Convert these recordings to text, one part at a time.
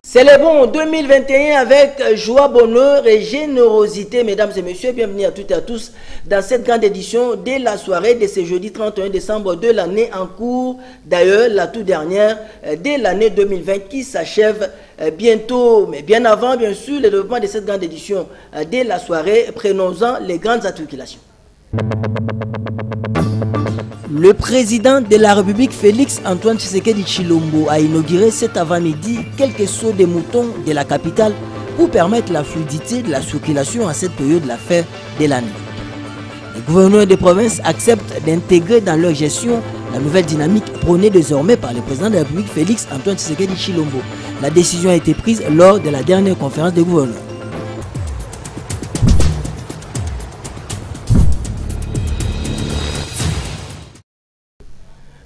Célébrons 2021 avec joie, bonheur et générosité, mesdames et messieurs. Bienvenue à toutes et à tous dans cette grande édition de la soirée de ce jeudi 31 décembre de l'année en cours. D'ailleurs, la toute dernière de l'année 2020 qui s'achève bientôt, mais bien avant, bien sûr, le développement de cette grande édition de la soirée. Prenons-en les grandes articulations. Le président de la République, Félix Antoine Tshisekedi Tshilombo, a inauguré cet avant-midi quelques sauts de moutons de la capitale pour permettre la fluidité de la circulation à cette période de la fin de l'année. Les gouverneurs des provinces acceptent d'intégrer dans leur gestion la nouvelle dynamique prônée désormais par le président de la République, Félix Antoine Tshisekedi Tshilombo. La décision a été prise lors de la dernière conférence des gouverneurs.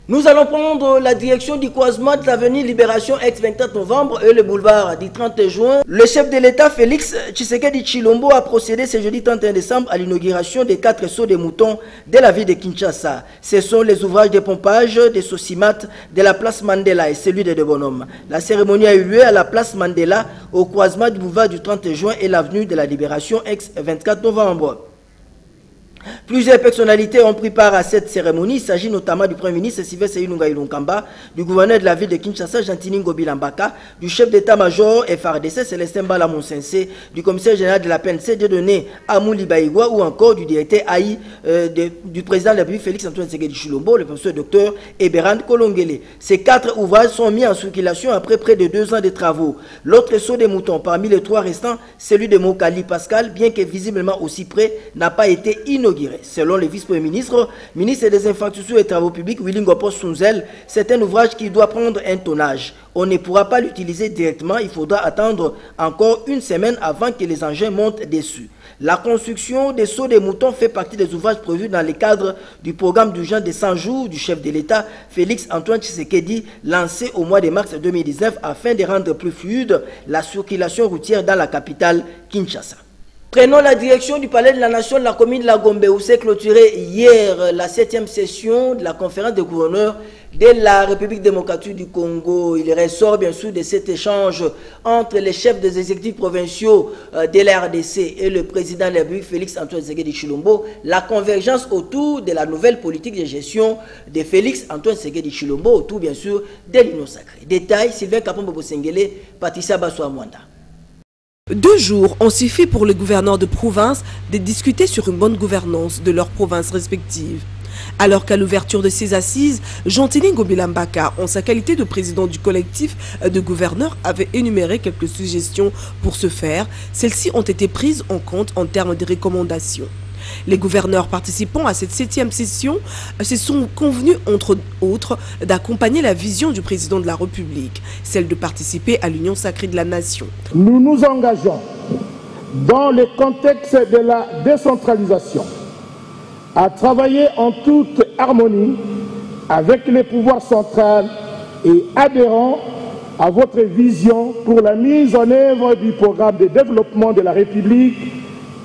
Nous allons prendre la direction du croisement de l'avenue Libération ex-24 novembre et le boulevard du 30 juin. Le chef de l'État, Félix Tshisekedi Tshilombo, a procédé ce jeudi 31 décembre à l'inauguration des 4 sauts de moutons de la ville de Kinshasa. Ce sont les ouvrages de pompage des Sosimat de la place Mandela et celui de Bonhomme. La cérémonie a eu lieu à la place Mandela au croisement du boulevard du 30 juin et l'avenue de la Libération ex-24 novembre. Plusieurs personnalités ont pris part à cette cérémonie. Il s'agit notamment du Premier ministre Sylvestre Ilunga Ilunkamba, du gouverneur de la ville de Kinshasa, Jean-Tini Ngobi Lambaka, du chef d'état-major FARDC, Célestin Bala Monsense, du commissaire général de la PNC, Dieudonné Amouli Baïgwa, ou encore du directeur AI du président de la République, Félix Antoine Tshisekedi Tshilombo, le professeur docteur Eberand Kolongele. Ces 4 ouvrages sont mis en circulation après près de 2 ans de travaux. L'autre saut des moutons, parmi les 3 restants, celui de Mokali Pascal, bien que visiblement aussi près, n'a pas été inauguré. Selon le vice-premier ministre, ministre des Infrastructures et Travaux Publics, Willy Ngopos Sunzel, c'est un ouvrage qui doit prendre un tonnage. On ne pourra pas l'utiliser directement, il faudra attendre encore 1 semaine avant que les engins montent dessus. La construction des sauts des moutons fait partie des ouvrages prévus dans le cadre du programme d'urgence de 100 jours du chef de l'État, Félix Antoine Tshisekedi, lancé au mois de mars 2019 afin de rendre plus fluide la circulation routière dans la capitale Kinshasa. Prenons la direction du palais de la Nation de la commune de la Gombe où s'est clôturée hier la 7e session de la conférence des gouverneurs de la République démocratique du Congo. Il ressort bien sûr de cet échange entre les chefs des exécutifs provinciaux de la RDC et le président de la République, Félix Antoine Tshisekedi Tshilombo, la convergence autour de la nouvelle politique de gestion de Félix Antoine Tshisekedi Tshilombo, autour bien sûr de l'Union sacrée. Détail, Sylvain Kapombo Bosengele, Patricia Bassoa Mwanda. 2 jours ont suffi pour les gouverneurs de province de discuter sur une bonne gouvernance de leurs provinces respectives. Alors qu'à l'ouverture de ces assises, Jean-Tini Ngobi Lambaka, en sa qualité de président du collectif de gouverneurs, avait énuméré quelques suggestions pour ce faire. Celles-ci ont été prises en compte en termes de recommandations. Les gouverneurs participant à cette 7e session se sont convenus, entre autres, d'accompagner la vision du président de la République, celle de participer à l'union sacrée de la nation. Nous nous engageons, dans le contexte de la décentralisation, à travailler en toute harmonie avec les pouvoirs centraux et adhérents à votre vision pour la mise en œuvre du programme de développement de la République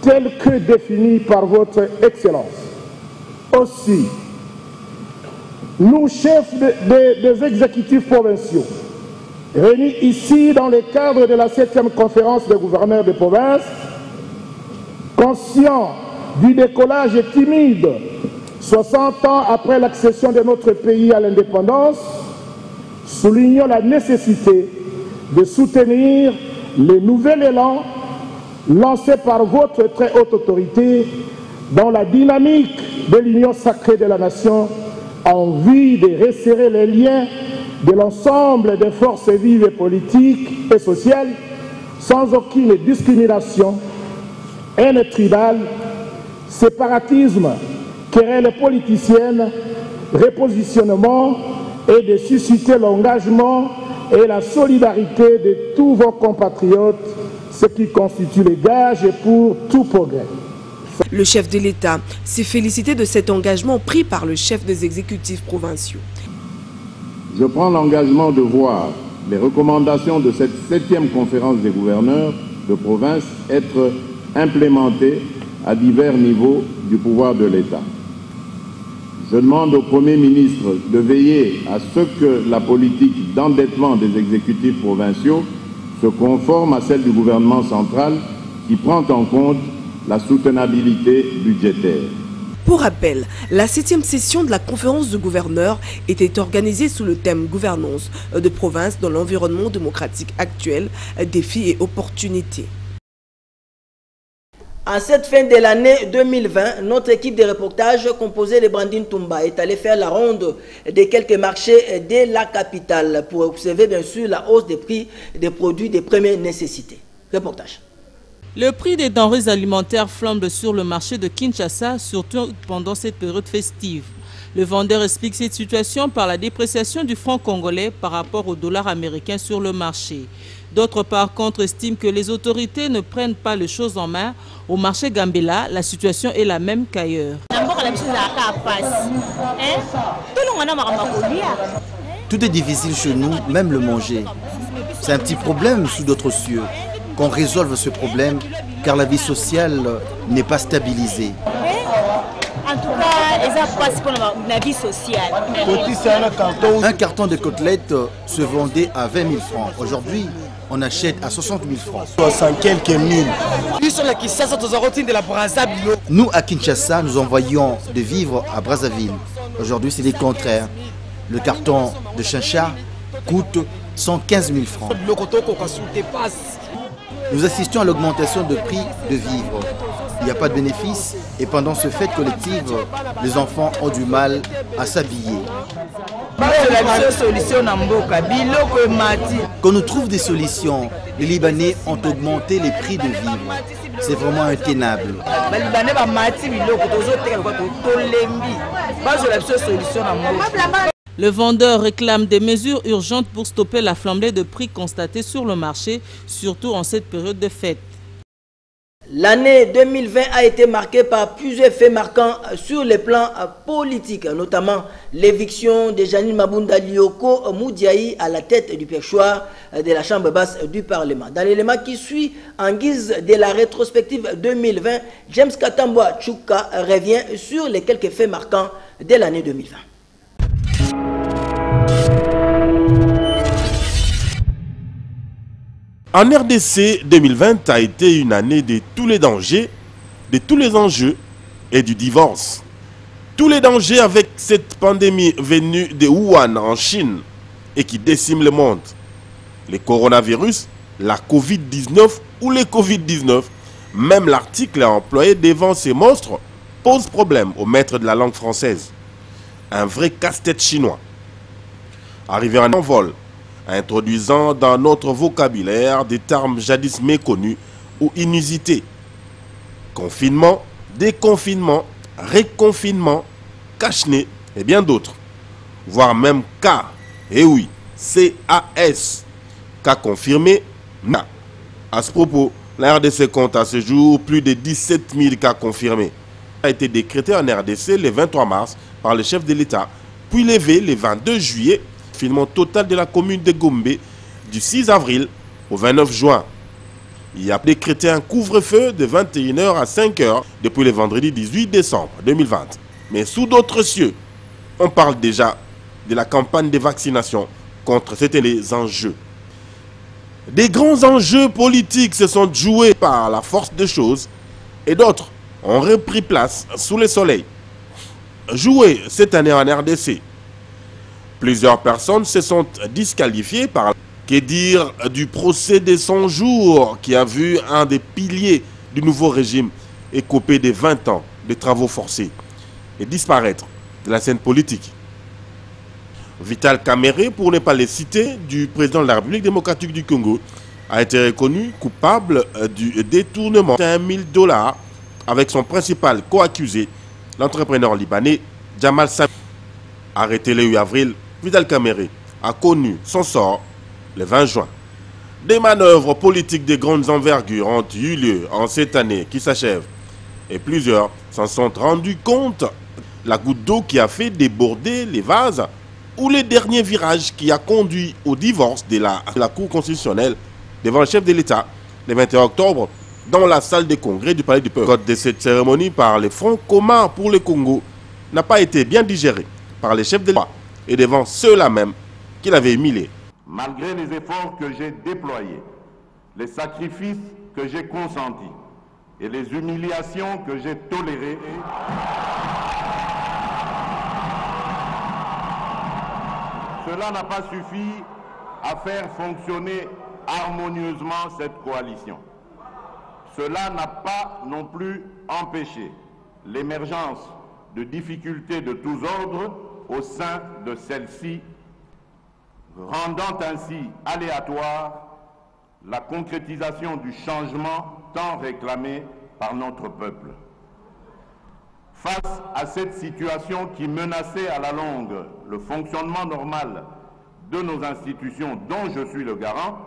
tel que défini par votre Excellence. Aussi, nous, chefs des exécutifs provinciaux, réunis ici dans le cadre de la 7e conférence des gouverneurs de province, conscients du décollage timide, 60 ans après l'accession de notre pays à l'indépendance, soulignons la nécessité de soutenir le nouvel élan lancé par votre très haute autorité dans la dynamique de l'union sacrée de la nation en vue de resserrer les liens de l'ensemble des forces vives et politiques et sociales sans aucune discrimination, haine tribale, séparatisme, querelles politiciennes, repositionnement et de susciter l'engagement et la solidarité de tous vos compatriotes, ce qui constitue les gages pour tout progrès. Le chef de l'État s'est félicité de cet engagement pris par le chef des exécutifs provinciaux. Je prends l'engagement de voir les recommandations de cette 7e conférence des gouverneurs de province être implémentées à divers niveaux du pouvoir de l'État. Je demande au Premier ministre de veiller à ce que la politique d'endettement des exécutifs provinciaux se conforme à celle du gouvernement central qui prend en compte la soutenabilité budgétaire. Pour rappel, la 7e session de la conférence de gouverneurs était organisée sous le thème gouvernance de province dans l'environnement démocratique actuel, défis et opportunités. En cette fin de l'année 2020, notre équipe de reportage composée de Brandine Toumba est allée faire la ronde de quelques marchés de la capitale pour observer bien sûr la hausse des prix des produits de première nécessité. Reportage. Le prix des denrées alimentaires flambe sur le marché de Kinshasa, surtout pendant cette période festive. Le vendeur explique cette situation par la dépréciation du franc congolais par rapport au dollar américain sur le marché. D'autres par contre estiment que les autorités ne prennent pas les choses en main. Au marché Gambela, la situation est la même qu'ailleurs. Tout est difficile chez nous, même le manger. C'est un petit problème sous d'autres cieux. Qu'on résolve ce problème, car la vie sociale n'est pas stabilisée. En tout cas, ça passe pour la vie sociale. Un carton de côtelettes se vendait à 20 000 francs. Aujourd'hui, on achète à 60 000 francs. 60 quelques mille. Nous, à Kinshasa, nous envoyons des vivres à Brazzaville. Aujourd'hui, c'est le contraire. Le carton de chinchard coûte 115 000 francs. Nous assistons à l'augmentation de prix de vivres. Il n'y a pas de bénéfice et pendant ce fête collective, les enfants ont du mal à s'habiller. Qu'on nous trouve des solutions, les Libanais ont augmenté les prix de vivres. C'est vraiment intenable. Le vendeur réclame des mesures urgentes pour stopper la flambée de prix constatée sur le marché, surtout en cette période de fête. L'année 2020 a été marquée par plusieurs faits marquants sur le plan politique, notamment l'éviction de Janine Mabunda Lioko Moudiaï à la tête du perchoir de la Chambre basse du Parlement. Dans l'élément qui suit, en guise de la rétrospective 2020, James Katambwa Tchouka revient sur les quelques faits marquants de l'année 2020. En RDC, 2020 a été une année de tous les dangers, de tous les enjeux et du divorce. Tous les dangers avec cette pandémie venue de Wuhan en Chine et qui décime le monde. Le coronavirus, la Covid-19 ou le Covid-19, même l'article employé devant ces monstres pose problème aux maîtres de la langue française. Un vrai casse-tête chinois. Arrivé en envol, introduisant dans notre vocabulaire des termes jadis méconnus ou inusités. Confinement, déconfinement, réconfinement, cache-nez et bien d'autres. Voire même cas, et oui, CAS, cas confirmé, NA. À ce propos, la RDC compte à ce jour plus de 17 000 cas confirmés. A été décrété en RDC le 23 mars par le chef de l'État, puis levé le 22 juillet, confinement total de la commune de Gombe du 6 avril au 29 juin. Il a décrété un couvre-feu de 21 h à 5 h depuis le vendredi 18 décembre 2020. Mais sous d'autres cieux, on parle déjà de la campagne de vaccination contre les enjeux. Des grands enjeux politiques se sont joués par la force des choses et d'autres ont repris place sous le soleil. Joués cette année en RDC. Plusieurs personnes se sont disqualifiées par... Que dire du procès des 100 jours qui a vu un des piliers du nouveau régime écopé de 20 ans de travaux forcés et disparaître de la scène politique. Vital Kamerhe, pour ne pas les citer, du président de la République démocratique du Congo, a été reconnu coupable du détournement de $1 000 avec son principal co-accusé, l'entrepreneur libanais Jamal Sami. Arrêté le 8 avril, Vidal Kamere a connu son sort le 20 juin. Des manœuvres politiques de grandes envergures ont eu lieu en cette année qui s'achève et plusieurs s'en sont rendus compte. La goutte d'eau qui a fait déborder les vases ou le dernier virage qui a conduit au divorce de la Cour constitutionnelle devant le chef de l'État le 21 octobre dans la salle des congrès du Palais du Peuple. Le code de cette cérémonie par le Front commun pour le Congo n'a pas été bien digéré par les chefs de l'État et devant ceux-là même qui l'avaient humilié. Malgré les efforts que j'ai déployés, les sacrifices que j'ai consentis et les humiliations que j'ai tolérées, cela n'a pas suffi à faire fonctionner harmonieusement cette coalition. Cela n'a pas non plus empêché l'émergence de difficultés de tous ordres au sein de celle-ci, rendant ainsi aléatoire la concrétisation du changement tant réclamé par notre peuple. Face à cette situation qui menaçait à la longue le fonctionnement normal de nos institutions dont je suis le garant,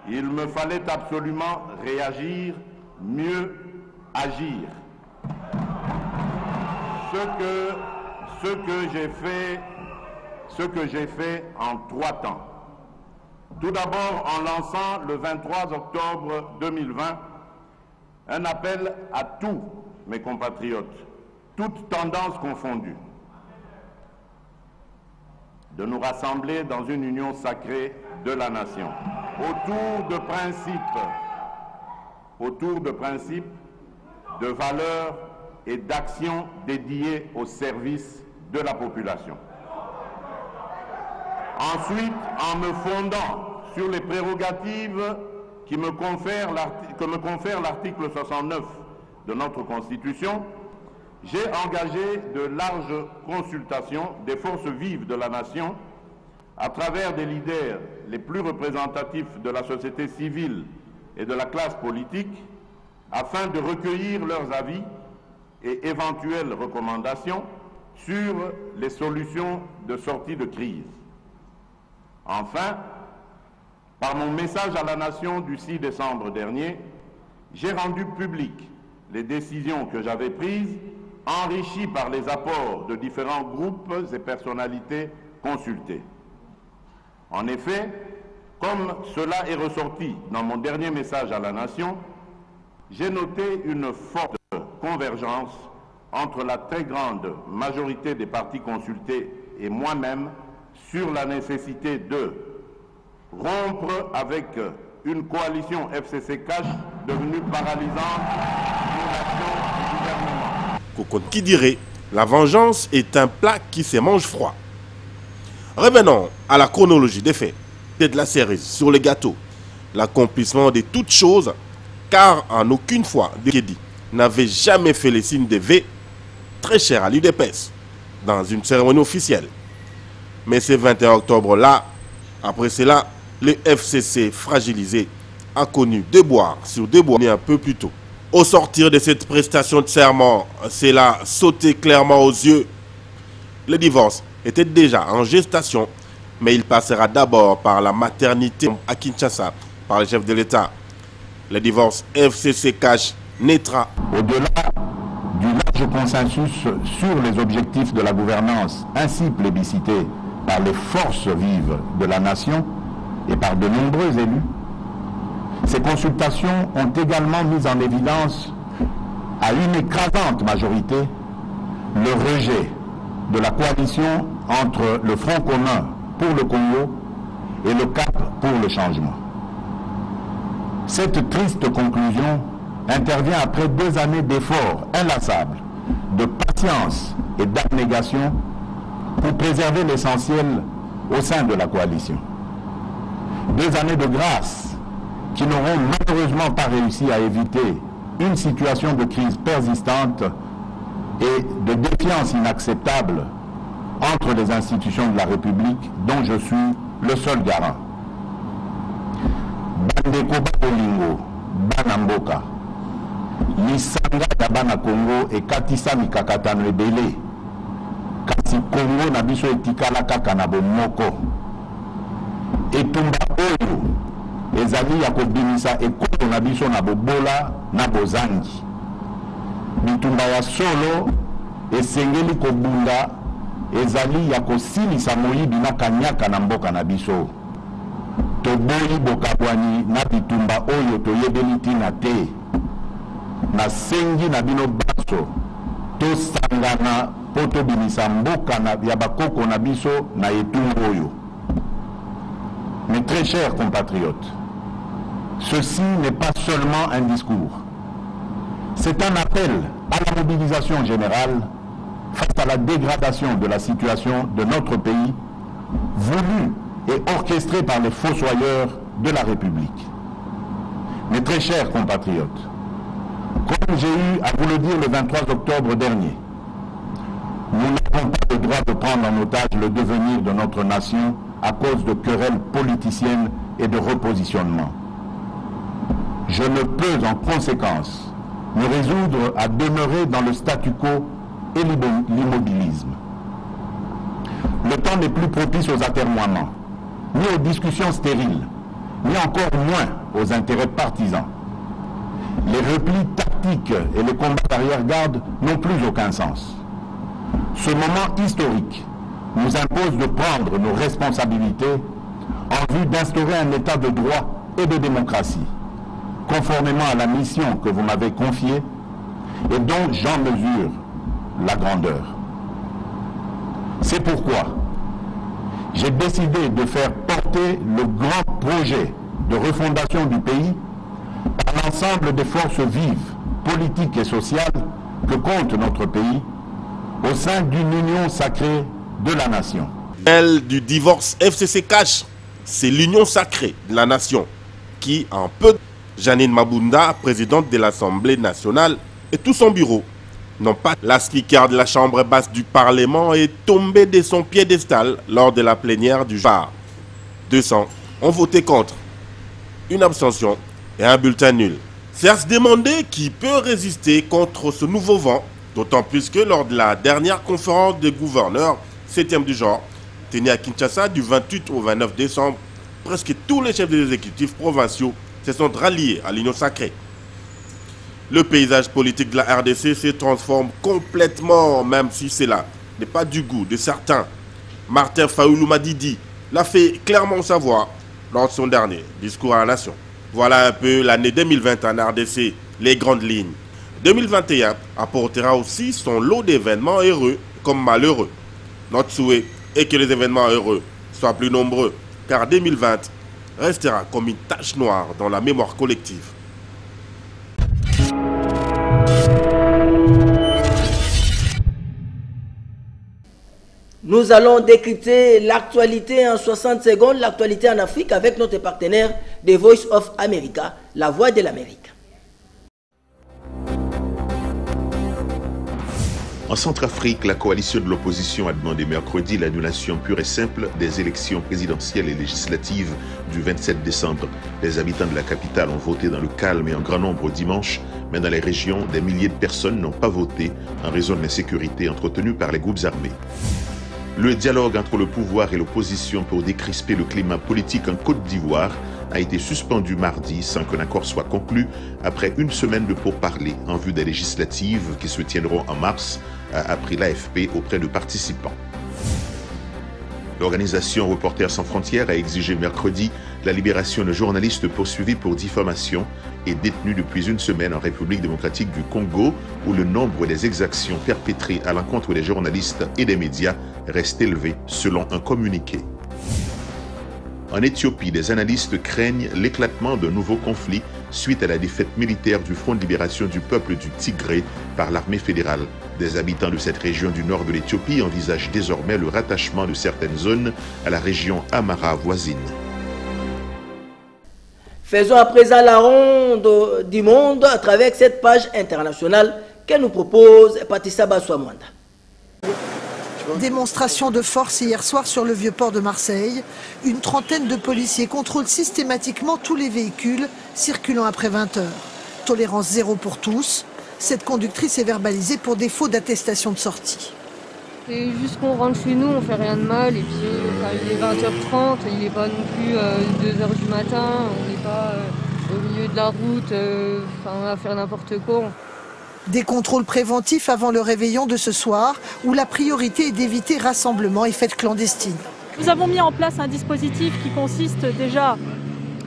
il me fallait absolument réagir, mieux agir. Ce que j'ai fait en 3 temps. Tout d'abord en lançant le 23 octobre 2020 un appel à tous mes compatriotes, toutes tendances confondues, de nous rassembler dans une union sacrée de la nation, autour de principes, de valeurs et d'actions dédiées au service de la population. Ensuite, en me fondant sur les prérogatives que me confère l'article 69 de notre Constitution, j'ai engagé de larges consultations des forces vives de la nation à travers des leaders les plus représentatifs de la société civile et de la classe politique afin de recueillir leurs avis et éventuelles recommandations sur les solutions de sortie de crise. Enfin, par mon message à la nation du 6 décembre dernier, j'ai rendu publiques les décisions que j'avais prises, enrichies par les apports de différents groupes et personnalités consultées. En effet, comme cela est ressorti dans mon dernier message à la nation, j'ai noté une forte convergence entre la très grande majorité des partis consultés et moi-même sur la nécessité de rompre avec une coalition FCC-Cash devenue paralysante pour l'action du gouvernement. Kokon qui dirait, la vengeance est un plat qui se mange froid. Revenons à la chronologie des faits. C'est de la cerise sur le gâteau, l'accomplissement de toutes choses, car en aucune fois Dekedi n'avait jamais fait les signes de V, très cher à l'UDPS, dans une cérémonie officielle. Mais ce 21 octobre-là, après cela, le FCC fragilisé a connu déboire sur déboire un peu plus tôt. Au sortir de cette prestation de serment, cela sautait clairement aux yeux. Le divorce était déjà en gestation, mais il passera d'abord par la maternité à Kinshasa, par le chef de l'État. Le divorce FCC-Cash naîtra. Au-delà du large consensus sur les objectifs de la gouvernance, ainsi plébiscités par les forces vives de la nation et par de nombreux élus, ces consultations ont également mis en évidence à une écrasante majorité le rejet de la coalition entre le Front commun pour le Congo et le Cap pour le changement. Cette triste conclusion intervient après 2 années d'efforts inlassables, de patience et d'abnégation pour préserver l'essentiel au sein de la coalition. 2 années de grâce qui n'auront malheureusement pas réussi à éviter une situation de crise persistante et de défiance inacceptable entre les institutions de la République dont je suis le seul garant. bandeko babolingo bana mboka lisanga ya bana Congo ekatisa mikakatano ebele kasi Congo na biso etikala kaka na bomoko etumba oyo ezali ya kobimisa ekolo na biso na bobola na bozangi bitumba ya solo esengeli kobunda ezali ya kosilisa moyibi na kanyaka na mboka na biso toboyi bokabwani na bitumba oyo toyebeli ntina te nasengi na bino baso tosangana po tobimisa mboka ya bakoko na biso na etumbu oyo. Mes très chers compatriotes, ceci n'est pas seulement un discours. C'est un appel à la mobilisation générale face à la dégradation de la situation de notre pays, voulue et orchestrée par les fossoyeurs de la République. Mes très chers compatriotes, comme j'ai eu à vous le dire le 23 octobre dernier, nous n'avons pas le droit de prendre en otage le devenir de notre nation à cause de querelles politiciennes et de repositionnement. Je ne peux en conséquence me résoudre à demeurer dans le statu quo et l'immobilisme. Le temps n'est plus propice aux atermoiements, ni aux discussions stériles, ni encore moins aux intérêts partisans. Les replis tactiques et les combats d'arrière-garde n'ont plus aucun sens. Ce moment historique nous impose de prendre nos responsabilités en vue d'instaurer un état de droit et de démocratie, conformément à la mission que vous m'avez confiée et dont j'en mesure la grandeur. C'est pourquoi j'ai décidé de faire porter le grand projet de refondation du pays par l'ensemble des forces vives, politiques et sociales que compte notre pays au sein d'une union sacrée de la nation. Elle du divorce FCC Cash, c'est l'union sacrée de la nation qui, en peu, Janine Mabunda, présidente de l'Assemblée nationale, et tout son bureau, non pas la speaker de la chambre basse du Parlement est tombée de son piédestal lors de la plénière du jour. 200 ont voté contre, une abstention et un bulletin nul. C'est à se demander qui peut résister contre ce nouveau vent, d'autant plus que lors de la dernière conférence des gouverneurs, 7e du genre, tenue à Kinshasa du 28 au 29 décembre, presque tous les chefs des exécutifs provinciaux se sont ralliés à l'union sacrée. Le paysage politique de la RDC se transforme complètement, même si cela n'est pas du goût de certains. Martin Fayoulou Madidi l'a fait clairement savoir dans son dernier discours à la nation. Voilà un peu l'année 2020 en RDC, les grandes lignes. 2021 apportera aussi son lot d'événements heureux comme malheureux. Notre souhait est que les événements heureux soient plus nombreux, car 2020 restera comme une tache noire dans la mémoire collective. Nous allons décrypter l'actualité en 60 secondes, l'actualité en Afrique avec notre partenaire The Voice of America, la voix de l'Amérique. En Centrafrique, la coalition de l'opposition a demandé mercredi l'annulation pure et simple des élections présidentielles et législatives du 27 décembre. Les habitants de la capitale ont voté dans le calme et en grand nombre dimanche, mais dans les régions, des milliers de personnes n'ont pas voté en raison de l'insécurité entretenue par les groupes armés. Le dialogue entre le pouvoir et l'opposition pour décrisper le climat politique en Côte d'Ivoire a été suspendu mardi sans qu'un accord soit conclu après une semaine de pourparlers en vue des législatives qui se tiendront en mars, a appris l'AFP auprès de participants. L'organisation Reporters sans frontières a exigé mercredi la libération de journalistes poursuivis pour diffamation et détenus depuis une semaine en République démocratique du Congo, où le nombre des exactions perpétrées à l'encontre des journalistes et des médias reste élevé, selon un communiqué. En Éthiopie, des analystes craignent l'éclatement d'un nouveau conflit suite à la défaite militaire du Front de libération du peuple du Tigré par l'armée fédérale. Des habitants de cette région du nord de l'Éthiopie envisagent désormais le rattachement de certaines zones à la région Amara voisine. Faisons à présent la ronde du monde à travers cette page internationale que nous propose Patissa Baswamwanda. Démonstration de force hier soir sur le Vieux-Port de Marseille. Une trentaine de policiers contrôlent systématiquement tous les véhicules circulant après 20 heures. Tolérance zéro pour tous. Cette conductrice est verbalisée pour défaut d'attestation de sortie. C'est juste qu'on rentre chez nous, on fait rien de mal et puis il est 20h30, il n'est pas non plus 2h du matin, on n'est pas au milieu de la route à faire n'importe quoi. Des contrôles préventifs avant le réveillon de ce soir où la priorité est d'éviter rassemblements et fêtes clandestines. Nous avons mis en place un dispositif qui consiste déjà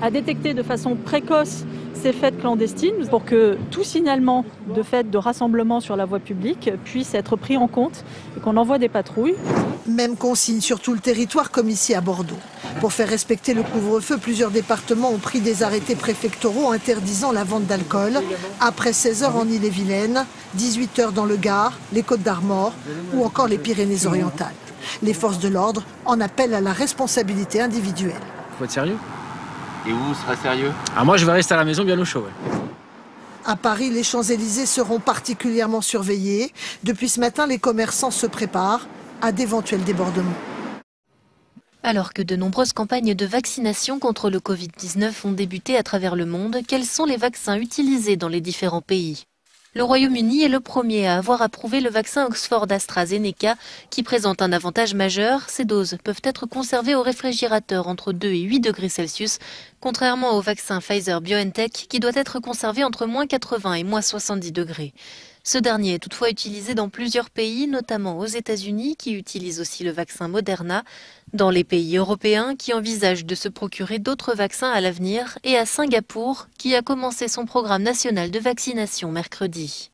à détecter de façon précoce ces fêtes clandestines pour que tout signalement de fêtes de rassemblement sur la voie publique puisse être pris en compte et qu'on envoie des patrouilles. Même consigne sur tout le territoire comme ici à Bordeaux. Pour faire respecter le couvre-feu, plusieurs départements ont pris des arrêtés préfectoraux interdisant la vente d'alcool après 16 h en Ille-et-Vilaine, 18 h dans le Gard, les Côtes-d'Armor ou encore les Pyrénées-Orientales. Les forces de l'ordre en appellent à la responsabilité individuelle. Il faut être sérieux. Et vous serez sérieux? Moi, je vais rester à la maison bien au chaud. À Paris, les Champs-Élysées seront particulièrement surveillés. Depuis ce matin, les commerçants se préparent à d'éventuels débordements. Alors que de nombreuses campagnes de vaccination contre le Covid-19 ont débuté à travers le monde, quels sont les vaccins utilisés dans les différents pays? Le Royaume-Uni est le premier à avoir approuvé le vaccin Oxford AstraZeneca qui présente un avantage majeur. Ces doses peuvent être conservées au réfrigérateur entre 2 et 8 degrés Celsius, contrairement au vaccin Pfizer-BioNTech qui doit être conservé entre -80 et -70 degrés. Ce dernier est toutefois utilisé dans plusieurs pays, notamment aux États-Unis qui utilisent aussi le vaccin Moderna, dans les pays européens qui envisagent de se procurer d'autres vaccins à l'avenir et à Singapour qui a commencé son programme national de vaccination mercredi.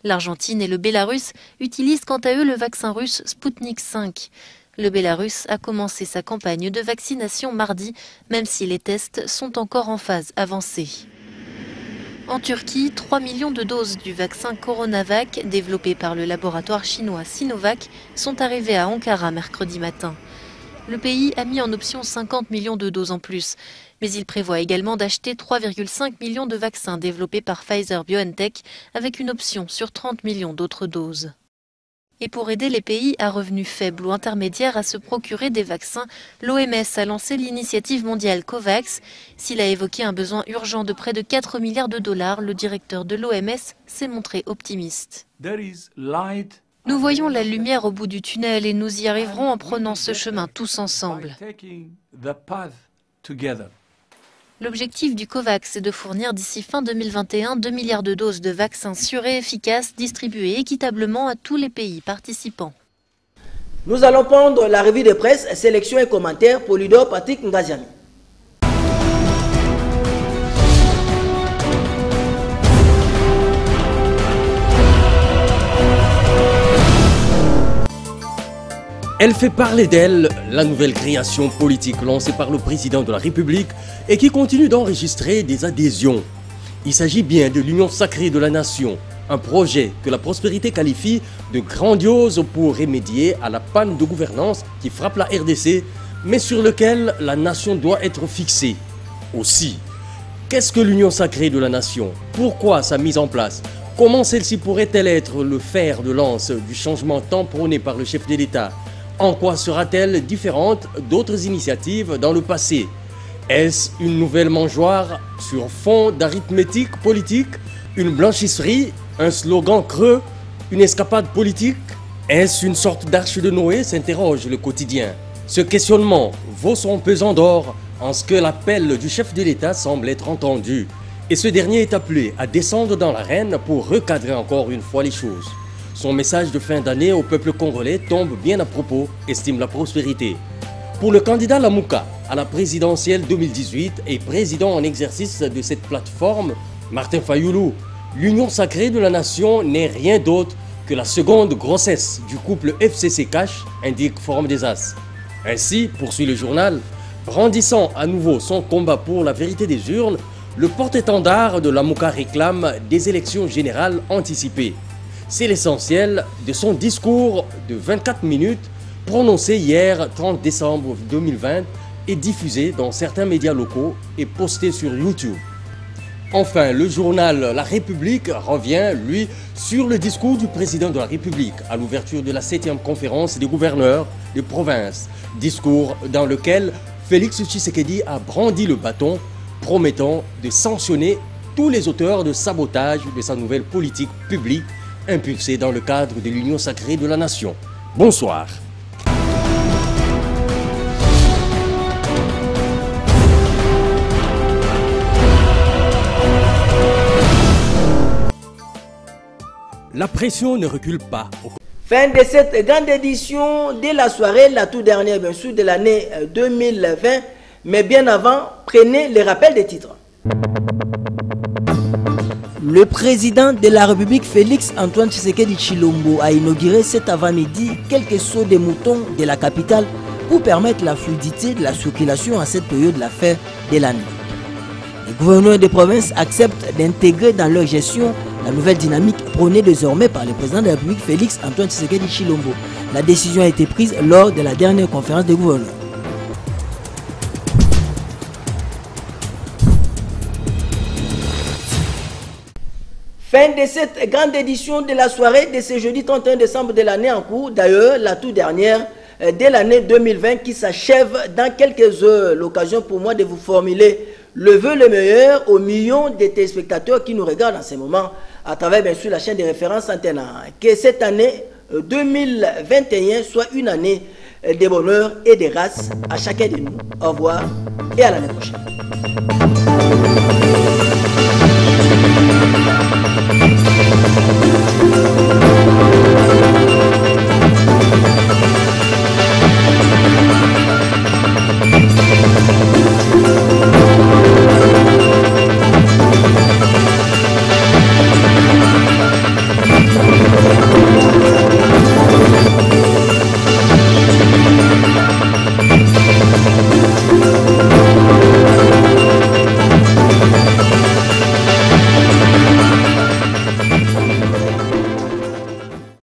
L'Argentine et le Bélarus utilisent quant à eux le vaccin russe Sputnik V. Le Bélarus a commencé sa campagne de vaccination mardi, même si les tests sont encore en phase avancée. En Turquie, 3 millions de doses du vaccin Coronavac, développé par le laboratoire chinois Sinovac, sont arrivées à Ankara mercredi matin. Le pays a mis en option 50 millions de doses en plus, mais il prévoit également d'acheter 3,5 millions de vaccins développés par Pfizer-BioNTech, avec une option sur 30 millions d'autres doses. Et pour aider les pays à revenus faibles ou intermédiaires à se procurer des vaccins, l'OMS a lancé l'initiative mondiale COVAX. S'il a évoqué un besoin urgent de près de 4 milliards de dollars, le directeur de l'OMS s'est montré optimiste. Nous voyons la lumière au bout du tunnel et nous y arriverons en prenant ce chemin tous ensemble. L'objectif du COVAX est de fournir d'ici fin 2021 2 milliards de doses de vaccins sûrs et efficaces distribués équitablement à tous les pays participants. Nous allons prendre la revue de presse, sélection et commentaires pour Ludo Patrick Ngaziani. Elle fait parler d'elle, la nouvelle création politique lancée par le président de la République et qui continue d'enregistrer des adhésions. Il s'agit bien de l'Union sacrée de la nation, un projet que la prospérité qualifie de grandiose pour remédier à la panne de gouvernance qui frappe la RDC, mais sur lequel la nation doit être fixée. Aussi, qu'est-ce que l'Union sacrée de la nation? Pourquoi sa mise en place? Comment celle-ci pourrait-elle être le fer de lance du changement tant prôné par le chef de l'État? En quoi sera-t-elle différente d'autres initiatives dans le passé? Est-ce une nouvelle mangeoire sur fond d'arithmétique politique? Une blanchisserie? Un slogan creux? Une escapade politique? Est-ce une sorte d'arche de Noé? S'interroge le quotidien. Ce questionnement vaut son pesant d'or en ce que l'appel du chef de l'État semble être entendu. Et ce dernier est appelé à descendre dans l'arène pour recadrer encore une fois les choses. Son message de fin d'année au peuple congolais tombe bien à propos, estime la prospérité. Pour le candidat Lamouka à la présidentielle 2018 et président en exercice de cette plateforme, Martin Fayoulou, l'union sacrée de la nation n'est rien d'autre que la seconde grossesse du couple FCC Cash, indique Forum des As. Ainsi, poursuit le journal, brandissant à nouveau son combat pour la vérité des urnes, le porte-étendard de Lamouka réclame des élections générales anticipées. C'est l'essentiel de son discours de 24 minutes prononcé hier 30 décembre 2020 et diffusé dans certains médias locaux et posté sur YouTube. Enfin, le journal La République revient, lui, sur le discours du président de la République à l'ouverture de la 7e conférence des gouverneurs des provinces. Discours dans lequel Félix Tshisekedi a brandi le bâton, promettant de sanctionner tous les auteurs de sabotage de sa nouvelle politique publique impulsée dans le cadre de l'Union sacrée de la nation. Bonsoir. La pression ne recule pas. Fin de cette grande édition de la soirée, la toute dernière bien sûr de l'année 2020. Mais bien avant, prenez les rappels des titres. Le président de la République Félix Antoine Tshisekedi Tshilombo a inauguré cet avant-midi quelques sauts de moutons de la capitale pour permettre la fluidité de la circulation à cette période de la fin de l'année. Les gouverneurs des provinces acceptent d'intégrer dans leur gestion la nouvelle dynamique prônée désormais par le président de la République Félix Antoine Tshisekedi Tshilombo. La décision a été prise lors de la dernière conférence des gouverneurs. Fin de cette grande édition de la soirée de ce jeudi 31 décembre de l'année en cours, d'ailleurs la toute dernière de l'année 2020 qui s'achève dans quelques heures. L'occasion pour moi de vous formuler le vœu le meilleur aux millions de téléspectateurs qui nous regardent en ce moment à travers bien sûr la chaîne de référence Antenne. Que cette année 2021 soit une année de bonheur et de grâce à chacun de nous. Au revoir et à l'année prochaine.